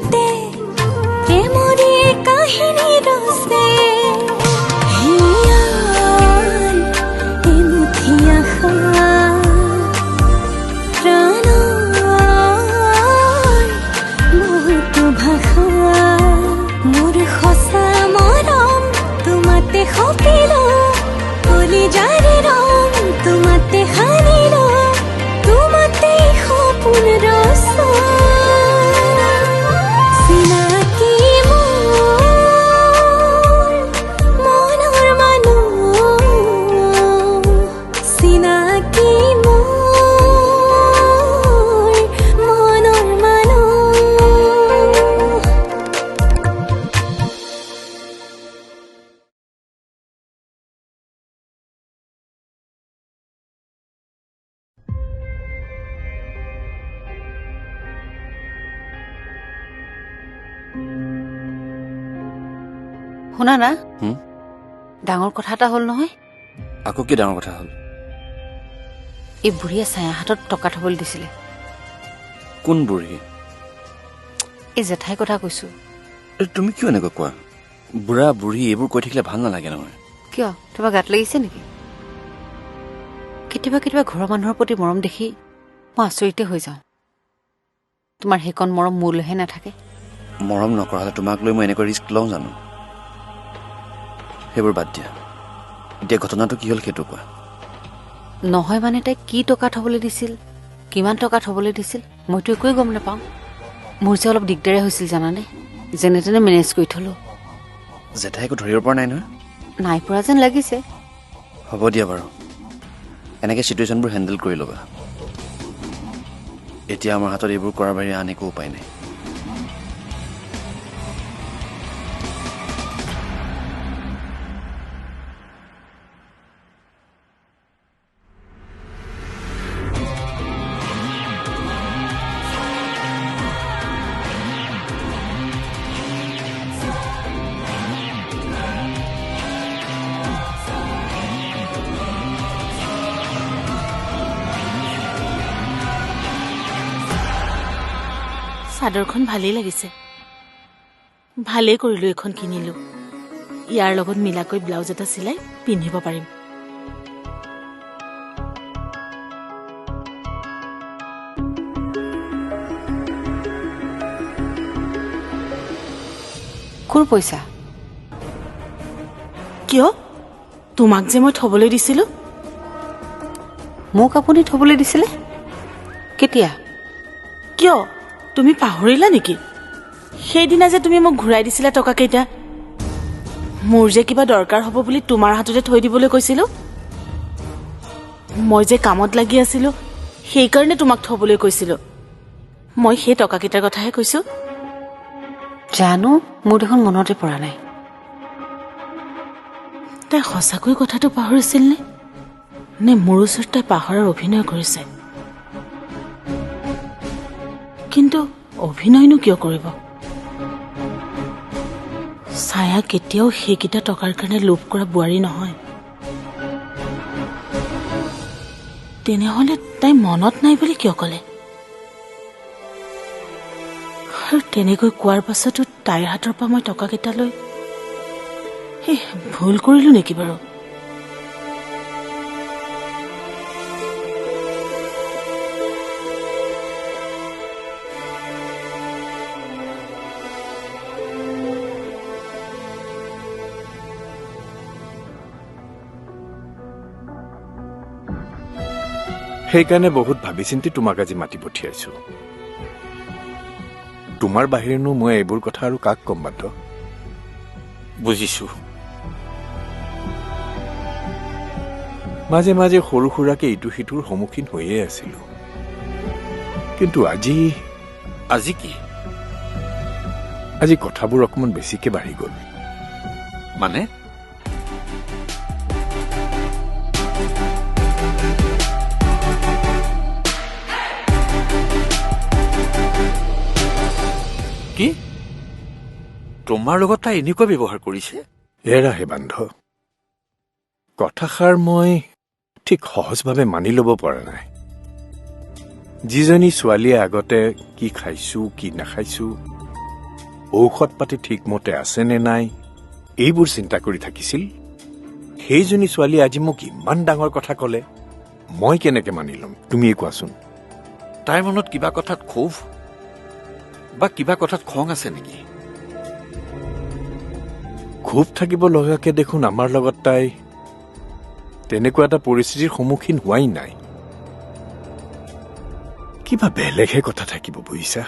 বুকুতে প্ৰেমৰে কাহিনী ৰচে হিয়াৰ এমুঠি আশা প্ৰাণৰ বহুতো ভাষা মোৰ সঁচা মৰম তোমাতে সপিলো কলিজাৰে ৰং তোমাতে সানিলো তোমাতে সপোন ৰচা চিনাকি মোৰ মনৰ মানুহ চিনাকি মোৰ মনৰ মানুহ শুনা না ডাঙৰ কথা এটা হ'ল নহয় আকৌ কি ডাঙৰ কথা হ'ল এই বুঢ়ীয়ে ছায়া হাতত টকা থবলৈ দিছিলে কোন বুঢ়ী এই জেঠাই কথা কৈছো তুমি কিয় এনেকৈ কোৱা বুঢ়া বুঢ়ী এইবোৰ কৈ থাকিলে ভাল নালাগে নহয় কিয় তোমাৰ গাত লাগিছে নেকি কেতিয়াবা কেতিয়াবা ঘৰৰ মানুহৰ প্ৰতি মৰম দেখি মই আচৰিতে হৈ যাওঁ তোমাৰ সেইকণ মৰম মোলৈহে নাথাকে মৰম নকৰা হ'লে তোমাক লৈ মই এনেকৈ ৰিস্ক লওঁ জানো সেইবোৰ বাদ দিয়া এতিয়া ঘটনাটো কি হ'ল সেইটো কোৱা নহয় মানে তাই কি টকা থবলৈ দিছিল কিমান টকা থবলৈ দিছিল মইতো একোৱে গম নাপাওঁ মোৰ যে অলপ দিগদাৰে হৈছিল জানানে যেনে তেনে মেনেজ কৰি থলো জেঠাই একো ধৰিব পৰা নাই নহয় নাই পৰা যেন লাগিছে হ'ব দিয়া বাৰু এনেকৈ চিটুৱেশ্যনবোৰ হেণ্ডেল কৰি ল'বা এতিয়া আমাৰ হাতত এইবোৰ কৰাৰ বাহিৰে আন একো উপায় নাই চাদৰখন ভালেই লাগিছে ভালেই কৰিলো এখন কিনিলো ইয়াৰ লগত মিলাকৈ ব্লাউজ এটা চিলাই পিন্ধিব পাৰিম কোৰ পইচা কিয় তোমাক যে মই থবলৈ দিছিলো মোক আপুনি থবলৈ দিছিলে কেতিয়া কিয় তুমি পাহৰিলা নেকি সেইদিনা যে তুমি মোক ঘূৰাই দিছিলা টকা কেইটা মোৰ যে কিবা দৰকাৰ হ'ব বুলি তোমাৰ হাততে থৈ দিবলৈ কৈছিলো মই যে কামত লাগি আছিলো সেইকাৰণে তোমাক থবলৈ কৈছিলো মই সেই টকা কেইটাৰ কথাহে কৈছো জানো মোৰ দেখোন মনতে পৰা নাই তাই সঁচাকৈ কথাটো পাহৰিছিল নে মোৰ ওচৰত তাই পাহৰাৰ অভিনয় কৰিছে কিন্তু অভিনয়নো কিয় কৰিব ছায়া কেতিয়াও সেইকেইটা টকাৰ কাৰণে লোভ কৰা বোৱাৰী নহয় তেনেহলে তাই মনত নাই বুলি কিয় ক'লে আৰু তেনেকৈ কোৱাৰ পাছতো তাইৰ হাতৰ পৰা মই টকা কেইটা লৈ ভুল কৰিলো নেকি বাৰু সেইকাৰণে বহুত ভাবি চিন্তি তোমাক আজি মাতি পঠিয়াইছো তোমাৰ বাহিৰেনো মই এইবোৰ কথা আৰু কাক কম বাদ বুজিছো মাজে মাজে সৰু সুৰাকে ইটো সিটোৰ সন্মুখীন হৈয়ে আছিলো কিন্তু আজি কি আজি কথাবোৰ অকমান বেছিকে বাঢ়ি গ'ল মানে কি তোমাৰ লগত তাই এনেকুৱা ব্যৱহাৰ কৰিছে এৰা হে বান্ধ কথাষাৰ মই ঠিক সহজভাৱে মানি ল'ব পৰা নাই যিজনী ছোৱালীয়ে আগতে কি খাইছো কি নাখাইছো ঔষধ পাতি ঠিকমতে আছে নে নাই এইবোৰ চিন্তা কৰি থাকিছিল সেইজনী ছোৱালী আজি মোক ইমান ডাঙৰ কথা ক'লে মই কেনেকে মানি ল'ম তুমিয়ে কোৱাচোন তাইৰ মনত কিবা কথাত ক্ষোভ বা কিবা কথাত খং আছে নেকি? ক্ষোভ থাকিব লগাকে দেখোন আমাৰ লগত তাই তেনেকুৱা এটা পৰিস্থিতিৰ সন্মুখীন হোৱাই নাই কিবা বেলেগহে কথা থাকিব বুজিছা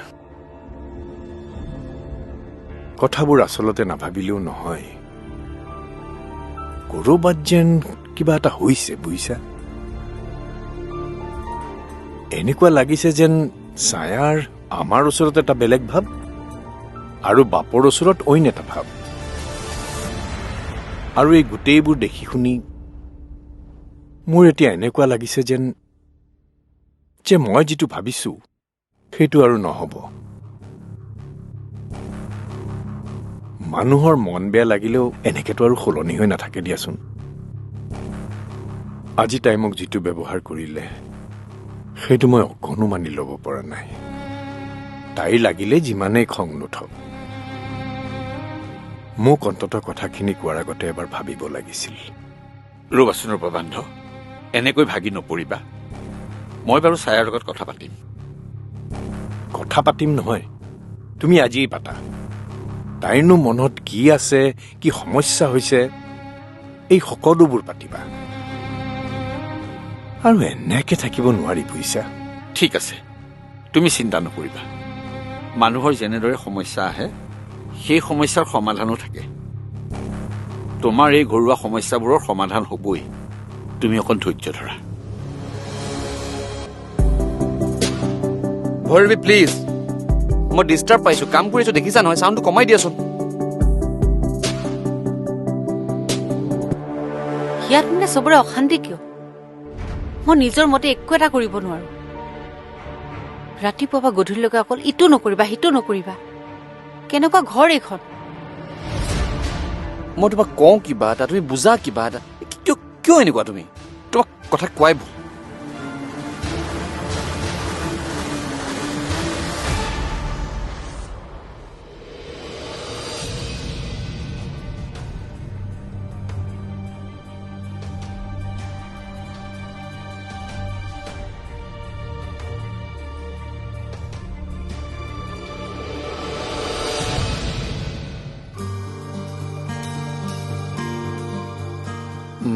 কথাবোৰ আচলতে নাভাবিলেও নহয় ক'ৰবাত যেন কিবা এটা হৈছে বুজিছা এনেকুৱা লাগিছে যেন ছায়াৰ আমাৰ ওচৰত এটা বেলেগ ভাৱ আৰু বাপৰ ওচৰত অইন এটা ভাৱ আৰু এই গোটেইবোৰ দেখি শুনি মোৰ এতিয়া এনেকুৱা লাগিছে যেন যে মই যিটো ভাবিছো সেইটো আৰু নহ'ব মানুহৰ মন বেয়া লাগিলেও এনেকেতো আৰু সলনি হৈ নাথাকে দিয়াচোন আজি তাই মোক যিটো ব্যৱহাৰ কৰিলে সেইটো মই অকণো মানি ল'ব পৰা নাই তাইৰ লাগিলে যিমানেই খং নুঠক মোক অন্ততঃ কথাখিনি কোৱাৰ আগতে এবাৰ ভাবিব লাগিছিল ৰ'বাচোন ৰ'বা বান্ধ এনেকৈ ভাগি নপৰিবা মই বাৰু ছায়াৰ লগত কথা পাতিম কথা পাতিম নহয় তুমি আজিয়েই পাতা তাইৰনো মনত কি আছে কি সমস্যা হৈছে এই সকলোবোৰ পাতিবা আৰু এনেকে থাকিব নোৱাৰি বুজিছা ঠিক আছে তুমি চিন্তা নকৰিবা মানুহৰ যেনেদৰে সমস্যা আহে সেই সমস্যাৰ সমাধানো থাকে তোমাৰ এই ঘৰুৱা সমস্যাবোৰৰ সমাধান হ'বই তুমি অকণ ধৈৰ্য ধৰা ভৈৰৱী প্লিজ মই ডিষ্টাৰ্ব পাইছো কাম কৰিছো দেখিছা নহয় চাউণ্ডটো কমাই দিয়াচোন ইয়াত মানে চবৰে অশান্তি কিয় মই নিজৰ মতে একো এটা কৰিব নোৱাৰো ৰাতিপুৱা বা গধূলিলৈকে অকল ইটো নকৰিবা সিটো নকৰিবা কেনেকুৱা ঘৰ এইখন মই তোমাক কওঁ কিবা এটা তুমি বুজা কিবা এটা কিয় এনেকুৱা তুমি তোমাক কথা কোৱাই ভুল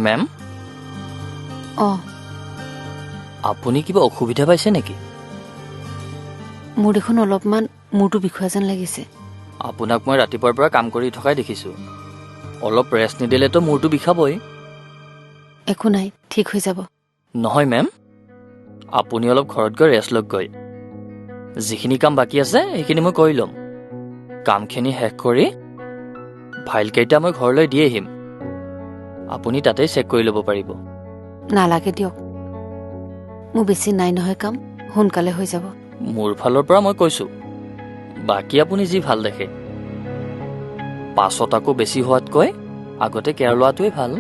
মেম অঁ আপুনি কিবা অসুবিধা পাইছে নেকি মোৰ দেখোন অলপমান মূৰটো বিষোৱা যেন লাগিছে আপোনাক মই ৰাতিপুৱাৰ পৰা কাম কৰি থকাই দেখিছোঁ অলপ ৰেষ্ট নিদিলেতো মূৰটো বিষাবই একো নাই ঠিক হৈ যাব নহয় মেম আপুনি অলপ ঘৰত গৈ ৰেষ্ট লওকগৈ যিখিনি কাম বাকী আছে সেইখিনি মই কৰি ল'ম কামখিনি শেষ কৰি ফাইলকেইটা মই ঘৰলৈ দি আহিম আপুনি তাতেই চেক কৰি ল'ব পাৰিব নালাগে দিয়ক মোৰ বেছি নাই নহয় কাম সোনকালে হৈ যাব মোৰ ফালৰ পৰা মই কৈছোঁ বাকী আপুনি যি ভাল দেখে পাছত আকৌ বেছি হোৱাতকৈ আগতে কেয়াৰ লোৱাটোৱেই ভাল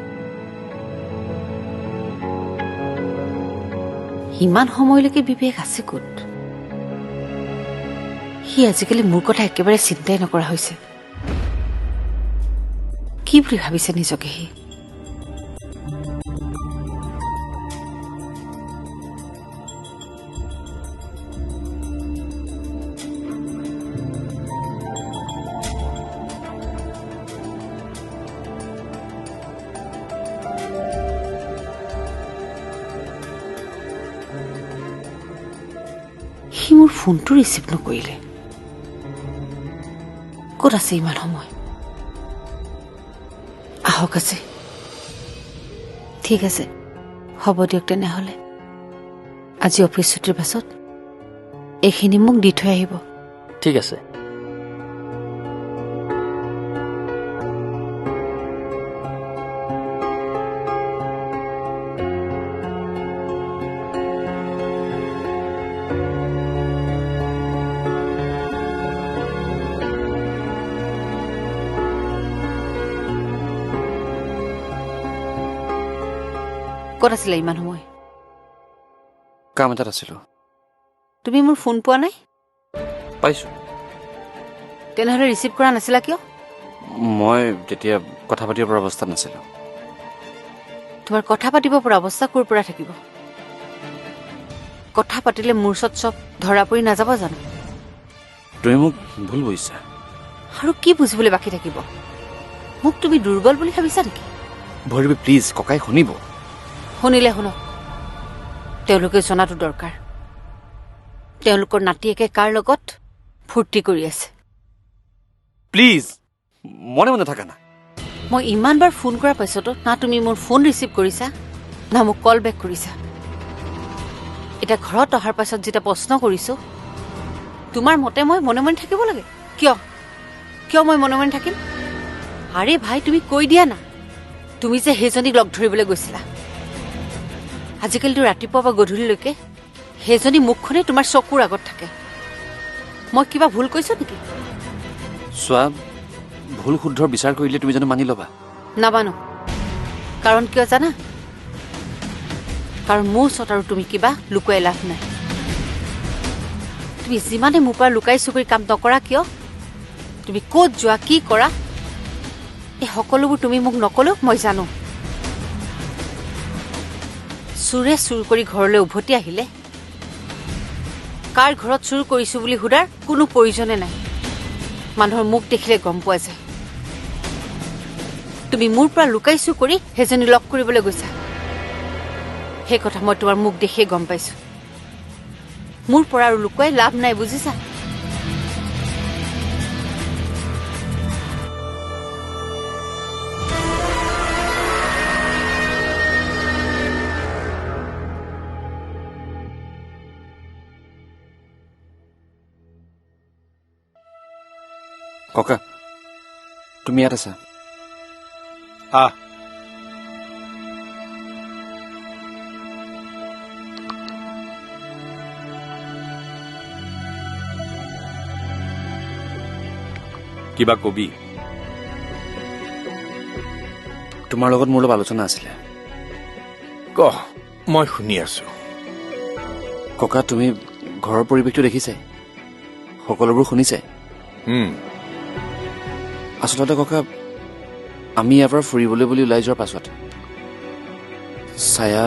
ইমান সময়লৈকে বিবেক আছে ক'ত সি আজিকালি মোৰ কথা একেবাৰে চিন্তাই নকৰা হৈছে কি বুলি ভাবিছে নিজকে সি সি মোৰ ফোনটো ৰিচিভ নকৰিলে ক'ত আছে ইমান সময় আহক আছে ঠিক আছে হ'ব দিয়ক তেনেহ'লে আজি অফিচ ছুটিৰ পাছত এইখিনি মোক দি থৈ আহিব ঠিক আছে ক'ত আছিলে ইমান সময় কাম এটাত আছিলো তুমি মোৰ ফোন পোৱা নাই পাইছো তেনেহ'লে ৰিচিভ কৰা নাছিলা কিয়? মই তেতিয়া কথা পাতিব পৰা অৱস্থাত নাছিলোঁ। তোমাৰ কথা পাতিব পৰা অৱস্থা ক'ৰ পৰা থাকিব? কথা পাতিলে মোৰ ওচৰত চব ধৰা পৰি নাযাব জানো? তুমি মোক ভুল বুজিছা। আৰু কি বুজিবলৈ বাকী থাকিব? মোক তুমি দুৰ্বল বুলি ভাবিছা নেকি? ভৈৰৱী প্লিজ, ককাই শুনিব। শুনিলে শুনক, তেওঁলোকে জনাটো দৰকাৰ। তেওঁলোকৰ নাতিয়েকে কাৰ লগত ফূৰ্তি কৰি আছে। প্লিজ মনে মনে থাকা না। মই ইমান বাৰ ফোন কৰাৰ পাছতো না তুমি মোৰ ফোন ৰিচিভ কৰিছা না মোক কল বেক কৰিছা। এতিয়া ঘৰত অহাৰ পাছত যেতিয়া প্ৰশ্ন কৰিছো, তোমাৰ মতে মই মনে মনে থাকিব লাগে? কিয় কিয় মই মনে মনে থাকিম? আৰে ভাই, তুমি কৈ দিয়া না, তুমি যে সেইজনীক লগ ধৰিবলৈ গৈছিলা, আজিকালিতো ৰাতিপুৱা বা গধূলিলৈকে সেইজনী মুখখনে তোমাৰ চকুৰ আগত থাকে। মই কিবা ভুল কৈছো নেকি? চোৱা, ভুল শুদ্ধৰ বিচাৰ কৰিলে তুমি জানো মানি ল'বা? নামানো। কাৰণ কিয় জানা? কাৰণ মোৰ ওচৰত আৰু তুমি কিবা লুকুৱাই লাভ নাই। তুমি যিমানে মোৰ পৰা লুকাই চুকুৰি কাম নকৰা কিয়, তুমি ক'ত যোৱা, কি কৰা, এই সকলোবোৰ তুমি মোক নকলেও মই জানো। চোৰে চুৰ কৰি ঘৰলৈ উভতি আহিলে কাৰ ঘৰত চুৰ কৰিছো বুলি সোধাৰ কোনো প্ৰয়োজনে নাই। মানুহৰ মুখ দেখিলে গম পোৱা যায়। তুমি মোৰ পৰা লুকাইছো কৰি সেইজনী লগ কৰিবলৈ গৈছা, সেই কথা মই তোমাৰ মুখ দেখিয়ে গম পাইছো। মোৰ পৰা আৰু লুকুৱাই লাভ নাই, বুজিছা? ককা, তুমি ইয়াত আছা? আহ, কিবা কবি? তোমাৰ লগত মোৰ লগত আলোচনা আছিলে। কহ, মই শুনি আছো। ককা, তুমি ঘৰৰ পৰিৱেশটো দেখিছাই, সকলোবোৰ শুনিছাই। আচলতে ককা, আমি ইয়াৰ পৰা ফুৰিবলৈ বুলি ওলাই যোৱাৰ পাছত ছায়া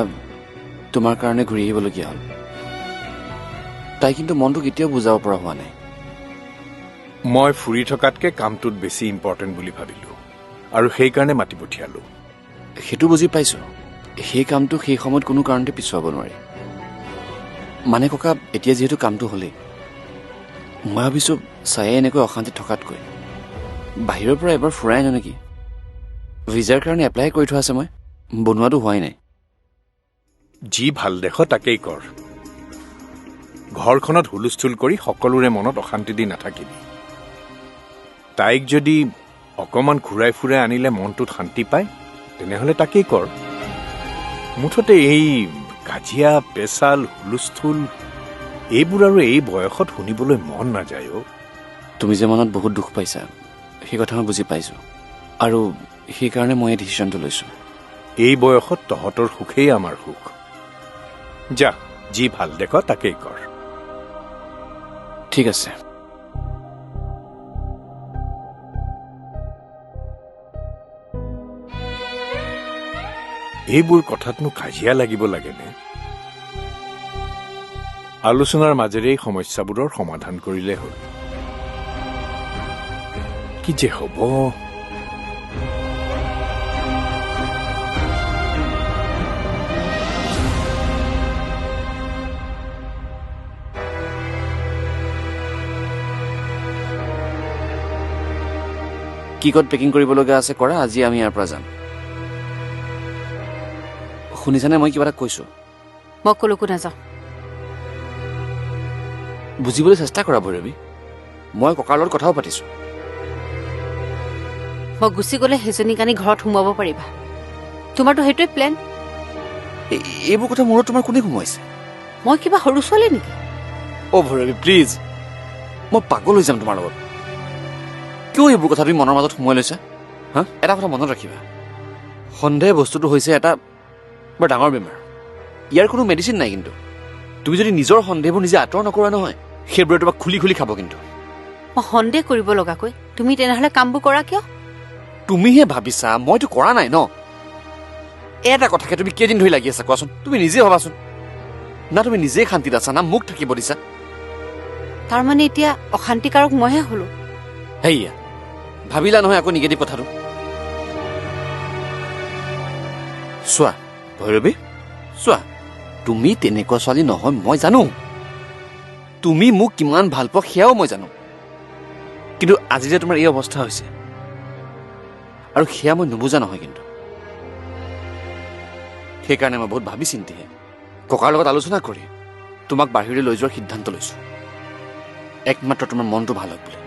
তোমাৰ কাৰণে ঘূৰি আহিবলগীয়া হ'ল। তাই কিন্তু মনটো কেতিয়াও বুজাব পৰা হোৱা নাই। মই ফুৰি থকাতকে কামটোত বেছি ইম্পৰ্টেণ্ট বুলি ভাবিলো আৰু সেইকাৰণে মাতি পঠিয়ালো। সেইটো বুজি পাইছো, সেই কামটো সেই সময়ত কোনো কাৰণতে পিছুৱাব নোৱাৰি। মানে ককা, এতিয়া যিহেতু কামটো হ'লেই, মই ভাবিছো ছায়াই এনেকৈ অশান্তিত থকাতকৈ বাহিৰৰ পৰা এবাৰ ফুৰাই আনো নেকি। ভিজাৰ কাৰণে এপ্লাই কৰি থোৱা আছে, মই বনোৱাটো হোৱাই নাই। যি ভাল দেখ তাকেই কৰ। ঘৰখনত হুলস্থুল কৰি সকলোৰে মনত অশান্তি দি নাথাকিবি। তাইক যদি অকণমান ঘূৰাই ফুৰাই আনিলে মনটোত শান্তি পায়, তেনেহ'লে তাকেই কৰ। মুঠতে এই কাজিয়া পেচাল হুলস্থুল এইবোৰ আৰু এই বয়সত শুনিবলৈ মন নাযায়। তুমি যে মনত বহুত দুখ পাইছা, সেই কথা মই বুজি পাইছো, আৰু সেইকাৰণে মই এই ডিচিশ্যনটো লৈছো। এই বয়সত তহঁতৰ সুখেই আমাৰ সুখ। যা, যি ভাল দেখ তাকেই কৰ। ঠিক আছে। এইবোৰ কথাতনো কাজিয়া লাগিব লাগেনে? আলোচনাৰ মাজেৰে এই সমস্যাবোৰৰ সমাধান কৰিলে হ'ল। কি যে হ'ব। কি ক'ত পেকিং কৰিবলগীয়া আছে কৰা, আজি আমি ইয়াৰ পৰা যাম। শুনিছানে, মই কিবা এটা কৈছো? মই কলৈকো নাযাওঁ। বুজিবলৈ চেষ্টা কৰা ভৈৰৱী, মই ককাৰ লগত কথাও পাতিছো। মই গুচি গ'লে সেইজনীক আনি ঘৰত সোমোৱাব পাৰিবা। তোমাৰতো সেইটোৱে প্লেন। এইবোৰ কথা মূৰত তোমাৰ কোনে সোমোৱাইছে? মই কিবা সৰু ছোৱালী নেকি? অ' ভৈৰৱী প্লিজ, মই পাগল হৈ যাম তোমাৰ লগত। কিয় এইবোৰ কথা তুমি মনৰ মাজত সোমোৱাই লৈছা? হা, এটা কথা মনত ৰাখিবা, সন্দেহ বস্তুটো হৈছে এটা বৰ ডাঙৰ বেমাৰ। ইয়াৰ কোনো মেডিচিন নাই, কিন্তু তুমি যদি নিজৰ সন্দেহবোৰ নিজে আঁতৰ নকৰা নহয়, সেইবোৰে তোমাক খুলি খুলি খাব। কিন্তু মই সন্দেহ কৰিব লগাকৈ তুমি তেনেহ'লে কামবোৰ কৰা কিয়? তুমিহে ভাবিছা মইতো কৰা নাই ন। এটা কথাকে তুমি কেইদিন ধৰি লাগি আছা কোৱাচোন? তুমি নিজে ভাবাচোন। না তুমি নিজেই শান্তিত আছা না মোক থাকিব দিছা? তাৰমানে এতিয়া অশান্তিকাৰক মইহে হলো। হেইয়া ভাবিলা নহয় আকৌ নিগেটিভ কথাটো। চোৱা ভৈৰৱী, চোৱা তুমি তেনেকুৱা ছোৱালী নহয় মই জানো। তুমি মোক কিমান ভাল পোৱা সেয়াও মই জানো। কিন্তু আজি যে তোমাৰ এই অৱস্থা হৈছে আৰু সেয়া মই নুবুজা নহয়। কিন্তু সেইকাৰণে মই বহুত ভাবি চিন্তিহে ককাৰ লগত আলোচনা কৰি তোমাক বাহিৰলৈ লৈ যোৱাৰ সিদ্ধান্ত লৈছো। একমাত্ৰ তোমাৰ মনটো ভাল হওক বুলি।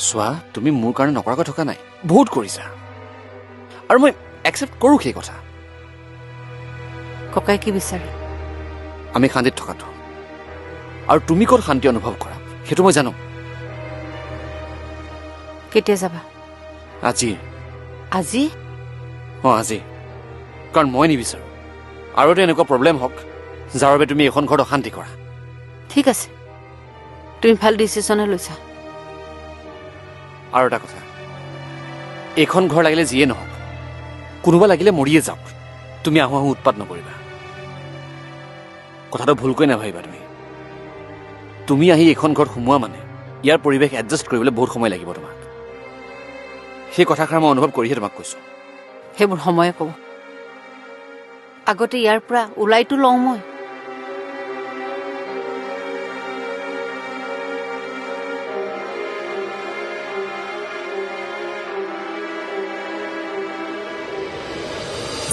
চোৱা তুমি মোৰ কাৰণে নকৰাকৈ থকা নাই, বহুত কৰিছা আৰু মই একচেপ্ট কৰোঁ সেই কথা। ককাই কি বিচাৰে? আমি শান্তিত থকাটো। আৰু তুমি ক'ত শান্তি অনুভৱ কৰা সেইটো মই জানো। কেতিয়া যাবা? আজি। আজি? আজি। কাৰণ মই নিবিচাৰো আৰু এটা এনেকুৱা প্ৰব্লেম হওক যাৰ বাবে তুমি এখন ঘৰত অশান্তি কৰা। ঠিক আছে, তুমি ভাল ডিচিশ্যনে লৈছা। আৰু এটা কথা, এইখন ঘৰ লাগিলে যিয়ে নহওক, কোনোবা লাগিলে মৰিয়ে যাওক, তুমি আহোঁ আহোঁ উৎপাত নকৰিবা। কথাটো ভুলকৈ নাভাবিবা। তুমি আহি এইখন ঘৰত সোমোৱা মানে ইয়াৰ পৰিৱেশ এডজাষ্ট কৰিবলৈ বহুত সময় লাগিব তোমাক। সেই কথাষাৰ মই অনুভৱ কৰিহে তোমাক কৈছো। সেইবোৰ সময়ে ক'ব। আগতে ইয়াৰ পৰা ওলাইতো লওঁ মই।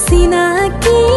চিনাকি